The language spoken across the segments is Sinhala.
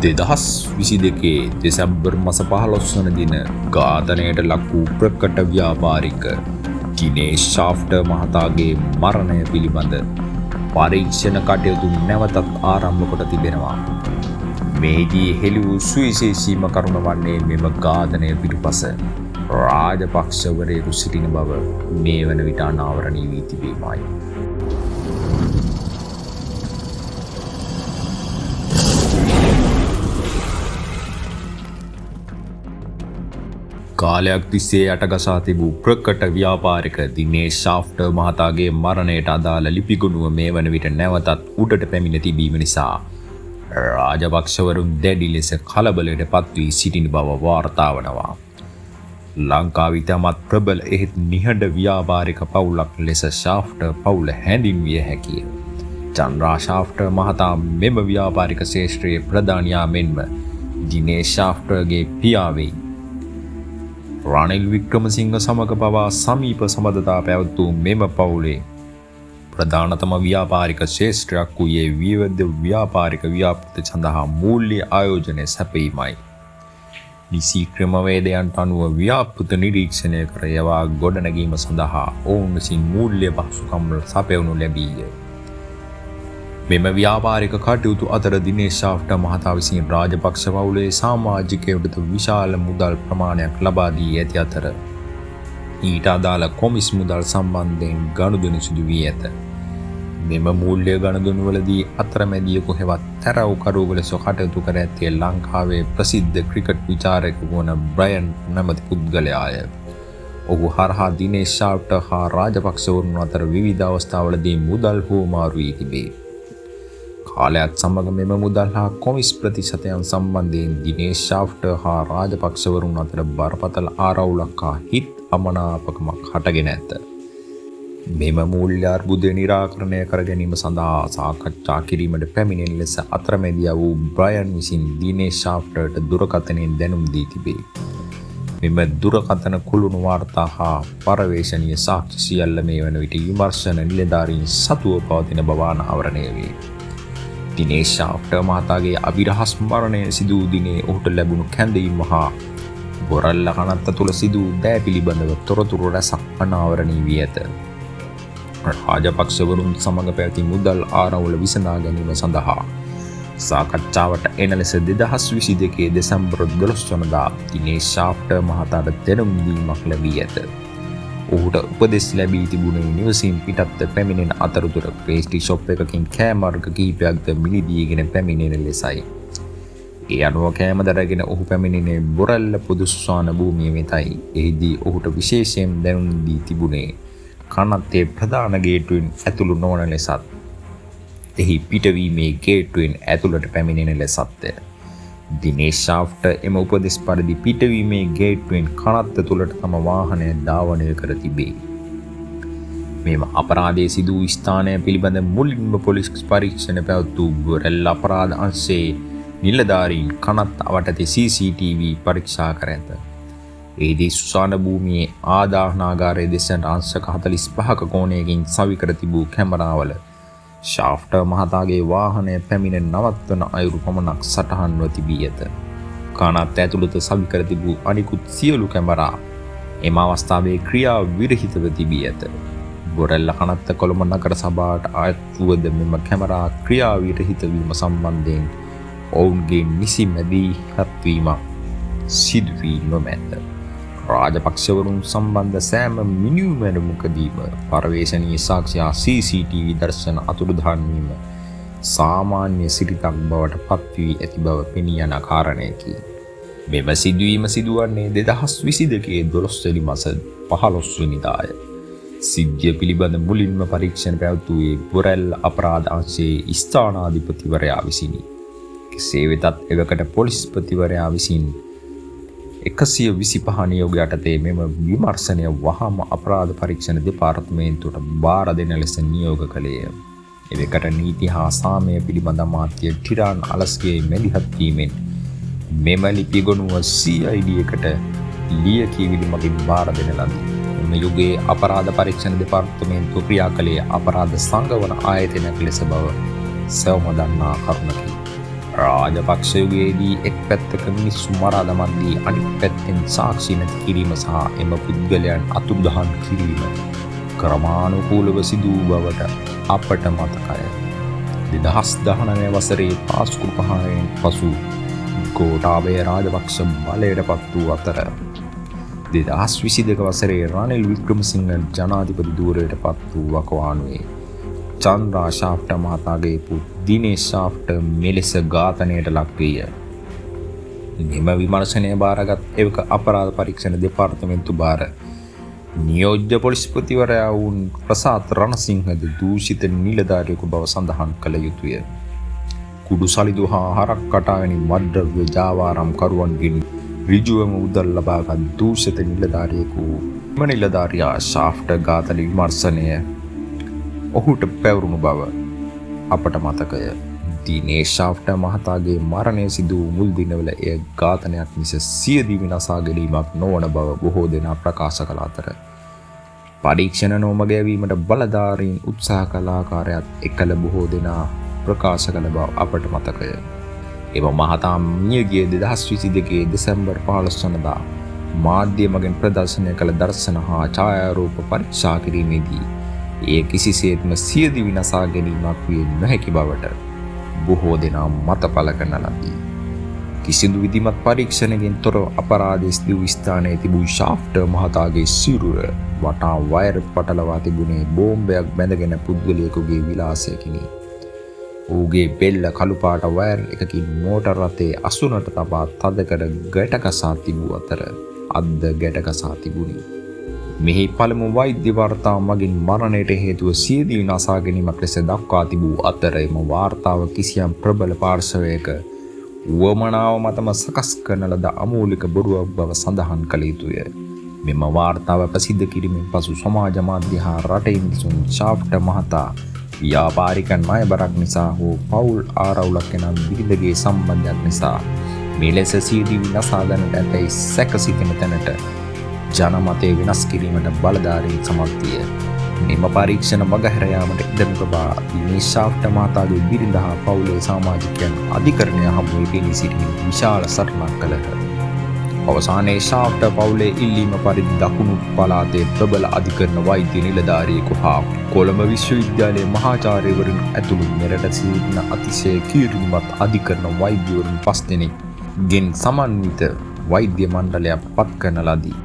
2022 දෙසැම්බර් මස 15 වන දින ඝාතනයට ලක් වූ ප්‍රකට ව්‍යාපාරික දිනේෂ් ශාෆ්ටර් මහතාගේ මරණය පිළිබඳ පරීක්ෂණ කටයුතු නැවතත් ආරම්භ කොට තිබෙනවා. මේදී හෙළි වූ සුවිශේෂීම කරුණ වන්නේ මෙම ඝාතනය පිටුපස රාජපක්ෂවරයෙකු සිටින බව මේ වන විට අනාවරණය වී තිබීමයි. කාලයක් තිස්සේ යටගසා තිබූ ප්‍රකට ව්‍යාපාරික දිනේෂ් ශාෆ්ටර් මහතාගේ මරණයට අදාළ ලිපිගොනුව මේ වන විට නැවතත් උඩට පැමිණ තිබීම නිසා රාජපක්ෂවරුන් දැඩි ලෙස කලබලයට පත්වී සිටින බව වාර්තා වනවා. ලංකාවේ ඉතාමත් ප්‍රබල එහෙත් නිහඬ ව්‍යාපාරික පවුලක් ලෙස ශාෆ්ටර් පවුල හැඳින්විය හැකිය. චන්ද්‍රා ශාෆ්ටර් මහතා මෙම ව්‍යාපාරික ශේෂ්ත්‍රයේ ප්‍රධානියා මෙන්ම දිනේෂ් ශාෆ්ටර්ගේ පියා වෙයි. රනිල් වික්‍රමසිංහ සමග පවා සමීප සබඳතා පැවැත්වූ මෙම පවුලේ ප්‍රධානතම ව්‍යාපාරික ශේෂ්ත්‍රයක් වූයේ විවිධ ව්‍යාපාරික ව්‍යාපෘති සඳහා මූල්‍ය ආයෝජනය සැපීමයි. නිසි ක්‍රමවේදයන්ට අනුව ව්‍යාපෘත නිරීක්ෂණය කර ඒවා ගොඩනැගීම සඳහා ඔවුන් විසින් මූල්‍ය පහසුකම් සපයනු ලැබීය. මෙම ව්‍යාපාරික කටයුතු අතර දිනේෂ් ශාෆ්ටර් මහතා විසින් රාජපක්ෂ පවුලේ සමාජිකයන්ට විශාල මුදල් ප්‍රමාණයක් ලබා දී ඇති අතර ඊට අදාළ කොමිස් මුදල් සම්බන්ධයෙන් ගනුදෙනු සිදු වී ඇත. මෙම මූල්‍ය ගනුදෙනුවලදී අතරමැදියෙකු හෙවත් තැරව්කරුවෙකු ලෙස කටයුතු කර ඇත්තේ ලංකාවේ ප්‍රසිද්ධ ක්‍රිකට් විචාරකයෙකු වන බ්‍රයන් නැමැති පුද්ගලයාය. ඔහු හරහා දිනේෂ් ශාෆ්ටර් හා රාජපක්ෂවරුන් අතර විවිධ අවස්ථාවලදී මුදල් හුවමාරු වී තිබේ. කාලයත් සමග මෙම මුදල් හා කොමිස් ප්‍රතිශතයන් සම්බන්ධයෙන් දිනේෂ් ශාෆ්ටර් හා රාජපක්ෂවරුන් අතර බරපතල ආරවුලක් හා හිත් අමනාපකමක් හටගෙන ඇත. මෙම මූල්‍ය අර්බුදය නිරාකරණය කර ගැනීම සඳහා සාකච්ඡා කිරීමට පැමිණෙන ලෙස අතරමැදියා වූ බ්‍රයන් විසින් දිනේෂ් ශාෆ්ටර්ට දුරකථනයෙන් දැනුම් දී තිබේ. මෙම දුරකථන කුළුණු වාර්තා හා පර්යවේක්ෂණීය සාක්ෂි සියල්ල මේ වන විට විමර්ශන නිලධාරීන් සතුව පවතින බව අනාවරණය වේ. දිනේෂ් ශාෆ්ටර් මහතාගේ අවිරහස් මරණය සිදු වූ දිනේ ඔහුට ලැබුණු කැඳවීම හා බොරැල්ල කනත්ත තුළ සිදු වූ දෑ පිළිබඳව තොරතුරු රැසක් අනාවරණය වී ඇත. රාජපක්ෂවරුන් සමග පැවති මුදල් ආරවුල විසඳා ගැනීම සඳහා සාකච්ඡාවට එන ලෙස 2022 දෙසැම්බර් 12 වනදා දිනේෂ් ශාෆ්ටර් මහතාට දැනුම් දීමක් ලැබී ඇත. ඔහුට උපදෙස් ලැබී තිබුණේ නිවසින් පිටත්ව පැමිණෙන අතරතුර පේස්ට්‍රි ෂොප් එකකින් කෑම වර්ග කිහිපයක්ද මිලදීගෙන පැමිණෙන ලෙසයි. ඒ අනුව කෑම දරගෙන ඔහු පැමිණෙන්නේ බොරැල්ල පොදු සුසාන භූමිය වෙතයි. එහිදී ඔහුට විශේෂයෙන් දැනුම් දී තිබුණේ කනත්තේ ප්‍රධාන ගේට්ටුවෙන් ඇතුළු නොවන ලෙසත් එහි පිටවීමේ ගේට්ටුවෙන් ඇතුළට පැමිණෙන ලෙසත්ය. දිනේෂ් ශාෆ්ටර් එම උපදෙස් පරිදි පිටවීමේ ගේට්ටුවෙන් කනත්ත තුළට තම වාහනය ධාවනය කර තිබේ. මෙම අපරාධයේ සිදු වූ ස්ථානය පිළිබඳ මුලින්ම පොලිස් පරීක්ෂණ පැවැත්වූ බොරැල්ල අපරාධ අංශයේ නිලධාරීන් කනත්ත අවටතේ CCTV පරීක්ෂා කර ඇත. එහිදී සුසාන භූමියේ ආදාහනාගාරයේ දෙසට අංශක 45ක කෝණයකින් සවි කර තිබූ කැමරාවල ශාෆ්ටර් මහතාගේ වාහනය පැමිණ නවත්වන අයුරු පමණක් සටහන්ව තිබී ඇත. කනත් ඇතුළත සවි කර තිබූ අනිකුත් සියලු කැමරා එම අවස්ථාවේ ක්‍රියා විරහිතව තිබී ඇත. බොරැල්ල කනත්ත කොළඹ නගර සභාවට අයත් වූද මෙම කැමරා ක්‍රියා විරහිත වීම සම්බන්ධයෙන් ඔවුන්ගේ නිසි මැදිහත්වීමක් සිදු වී නොමැත. රාජපක්ෂවරුන් සම්බන්ධ සෑම මිනිමැරුමකදීම පර්යවේක්ෂණීය සාක්ෂි හා CCTV දර්ශන අතුරුදහන් වීම සාමාන්‍ය සිරිතක් බවට පත් වී ඇති බව පෙනී යන කාරණයකි. මෙම සිදුවීම සිදුවන්නේ 2022 12 වෙනි මාස 15 වෙනිදාය. සිද්ධිය පිළිබඳ මුලින්ම පරීක්ෂණ පැවැත්වුවේ බොරැල්ල අපරාධ අංශයේ ස්ථානාධිපතිවරයා විසිනි. කෙසේ වෙතත් එවකට පොලිස්පතිවරයා විසින් 125 නියෝග යටතේ මෙම විමර්ශනය වහාම අපරාධ පරීක්ෂණ දෙපාර්තමේන්තුවට බාර දෙන ලෙස නියෝග කළේය. එවකට නීති හා සාමය පිළිබඳ අමාත්‍ය ටිරාන් අලස්ගේ මැදිහත් වීමෙන් මෙම ලිපිගොනුව CID එකට ලියකියවිලි මගින් බාර දෙන ලදී. මෙම යුගයේ අපරාධ පරීක්ෂණ දෙපාර්තමේන්තුව ක්‍රියා කළේ අපරාධ සංගවන ආයතනයක් ලෙස බව සැවොම දන්නා කරුණකි. රාජපක්ෂයුගේදී එක් පැත්තක මිනිස්සු මරා දමද්දී අනිත් පැත්තෙන් සාක්ෂි නැති කිරීම සහ එම පුද්ගලයන් අතුරුදහන් කිරීම ක්‍රමානුකූලව සිදු වූ බවට අපට මතකය. 2019 වසරේ පාස්කු පහරෙන් පසු ගෝඨාභය රාජපක්ෂ බලයට පත් වූ අතර 2022 වසරේ රනිල් වික්‍රමසිංහ ජනාධිපති ධූරයට පත් වූ වකවානුවේ චන්ද්‍රා ශාෆ්ට මහතාගේ පුත් දිනේෂ් ශාෆ්ට මෙලෙස ඝාතනයට ලක් විය. මෙම විමර්ශනය බාරගත් එවක අපරාධ පරීක්ෂණ දෙපාර්තමේන්තු භාර නියෝජ්‍ය පොලිස්පතිවරයා වූ ප්‍රසාද් රණසිංහද දූෂිත නිලධාරියෙකු බව සඳහන් කළ යුතුය. කුඩු සලිදු හා හරක් කටාවැනි මත්ද්‍රව්‍ය ජාවාරම් කරුවන්ගෙන් ඍජුවම උදල් ලබාගත් දූෂිත නිලධාරියෙකු එම නිලධාරියා ශාෆ්ට ඝාතන විමර්ශනය ඔහුට පැවරුණු බව අපට මතකය. දිනේෂ් ශාෆ්ට මහතාගේ මරණය සිදු වූ මුල් දිනවල එය ඝාතනයක් මිස සියදිවි නසා ගැනීමක් නොවන බව බොහෝ දෙනා ප්‍රකාශ කළ අතර පරීක්ෂණ නොමග යැවීමට බලධාරීන් උත්සාහ කළ ආකාරයත් එකල බොහෝ දෙනා ප්‍රකාශ කළ බව අපට මතකය. එම මහතා මියගිය 2022 දෙසැම්බර් 15 වනදා මාධ්‍ය මගින් ප්‍රදර්ශනය කළ දර්ශන හා ඡායාරූප පරීක්ෂා කිරීමේදී එය කිසිසේත්ම සියදිවි නසා ගැනීමක් විය නොහැකි බවට බොහෝ දෙනා මත පළ කරන ලදී. කිසිදු විධිමත් පරීක්ෂණකින් තොරව අපරාධය සිදු වූ ස්ථානයේ තිබූ ශාෆ්ට මහතාගේ සිරුර වටා වයර් පටලවා තිබුණේ බෝම්බයක් බැඳගෙන පුද්ගලයෙකුගේ විලාසයකිනි. ඔහුගේ බෙල්ල කළු පාට වයර් එකකින් මෝටර් රථයේ අසුනට තබා තදකර ගැටගසා තිබූ අතර අද්ද ගැටගසා තිබුණි. මෙහි පළමු වෛද්‍ය වාර්තාව මගින් මරණයට හේතුව සියදිවි නසා ගැනීමක් ලෙස දක්වා තිබූ අතර එම වාර්තාව කිසියම් ප්‍රබල පාර්ශවයක වමනාව මතම සකස් කරන ලද අමූලික බොරුවක් බව සඳහන් කළ යුතුය. මෙම වාර්තාව ප්‍රසිද්ධ කිරීමෙන් පසු සමාජ මාධ්‍ය හා රටේ මිනිසුන් ශාෆ්ට මහතා ව්‍යාපාරික ණයබරක් නිසා හෝ පවුල් ආරවුලක් එනම් බිරිඳගේ සම්බන්ධයක් නිසා මෙලෙස සියදිවි නසා ගන්නට ඇතැයි සැකසිතන තැනට ජනමතය වෙනස් කිරීමට බලධාරීන් සමත් විය. මෙම පරීක්ෂණ මගහැර යාමට ඉඩම තබා දිනේෂ් ශාෆ්ට මහතාගේ බිරිඳ හා පවුලේ සමාජිකයන් අධිකරණය හමුවේ පෙනී සිටිමින් විශාල සටනක් කළහ. අවසානයේ ශාෆ්ට පවුලේ ඉල්ලීම පරිදි දකුණු පළාතේ ප්‍රබල අධිකරණ වෛද්‍ය නිලධාරියෙකු හා කොළඹ විශ්වවිද්‍යාලයේ මහාචාර්යවරුන් ඇතුළු මෙරට සිටින අතිශය කීර්තිමත් අධිකරණ වෛද්‍යවරුන් 5 දෙනෙක්ගෙන් සමන්විත වෛද්‍ය මණ්ඩලයක් පත් කරන ලදී.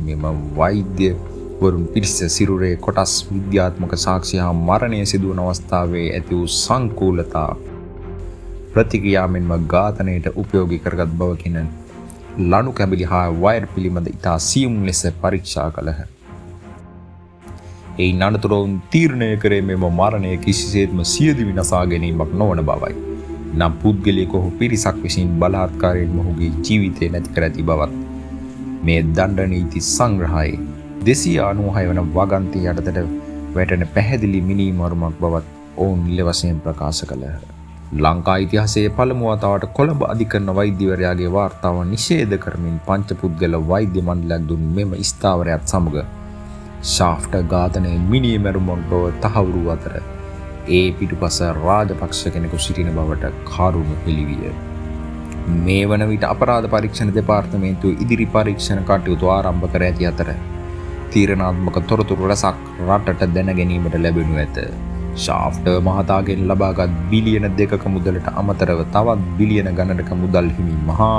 මෙම වෛද්‍යවරුන් පිරිස සිරුරේ කොටස් විද්‍යාත්මක සාක්ෂි හා මරණය සිදුවන අවස්ථාවේ ඇති වූ සංකූලතා ප්‍රතික්‍රියා මෙන්ම ඝාතනයට උපයෝගී කරගත් බවකින ලණු කැබලි හා වයර් පිළිබඳ ඉතා සියුම් ලෙස පරීක්ෂා කළහ. එයින් අනතුරුව තීරණය කරේ මෙම මරණය කිසිසේත්ම සියදිවි නසා ගැනීමක් නොවන බවයි. නම් පුද්ගලයෙකු හෝ පිරිසක් විසින් බලහත්කාරයෙන් මොහුගේ ජීවිතය නැති කර ඇති බවත් මේ දණ්ඩ නීති සංග්‍රහයේ 296 වන වගන්ති යටතට වැටෙන පැහැදිලි මිනීමරුමක් බවත් ඔවුන් නිල වශයෙන් ප්‍රකාශ කළහ. ලංකා ඉතිහාසයේ පළමු වතාවට කොළඹ අධිකරණ වෛද්‍යවරයාගේ වාර්තාව නිෂේධ කරමින් පංචපුද්ගල වෛද්‍ය මණ්ඩලයක් දුන් මෙම ස්ථාවරයත් සමග ශාෆ්ට ඝාතනයේ මිනීමරුමක් බව තහවුරු අතර ඒ පිටුපස රාජපක්ෂ කෙනෙකු සිටින බවට කරුණු හෙළිවිය. මේ වන විට අපරාධ පරීක්ෂණ දෙපාර්තමේන්තුව ඉදිරි පරීක්ෂණ කටයුතු ආරම්භ කර ඇති අතර තීරණාත්මක තොරතුරු රැසක් රටට දැන ගැනීමට ලැබෙනු ඇත. ශාෆ්ට මහතාගෙන් ලබාගත් බිලියන 2ක මුදලට අමතරව තවත් බිලියන ගණනක මුදල් හිමි මහා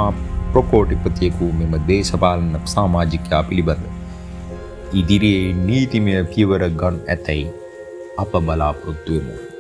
ප්‍රකෝටිපතියෙකු මෙම දේශපාලන සමාජිකයා පිළිබඳ ඉදිරියේ නීතිමය පියවර ගන්න ඇතැයි අප බලාපොරොත්තු වෙමු.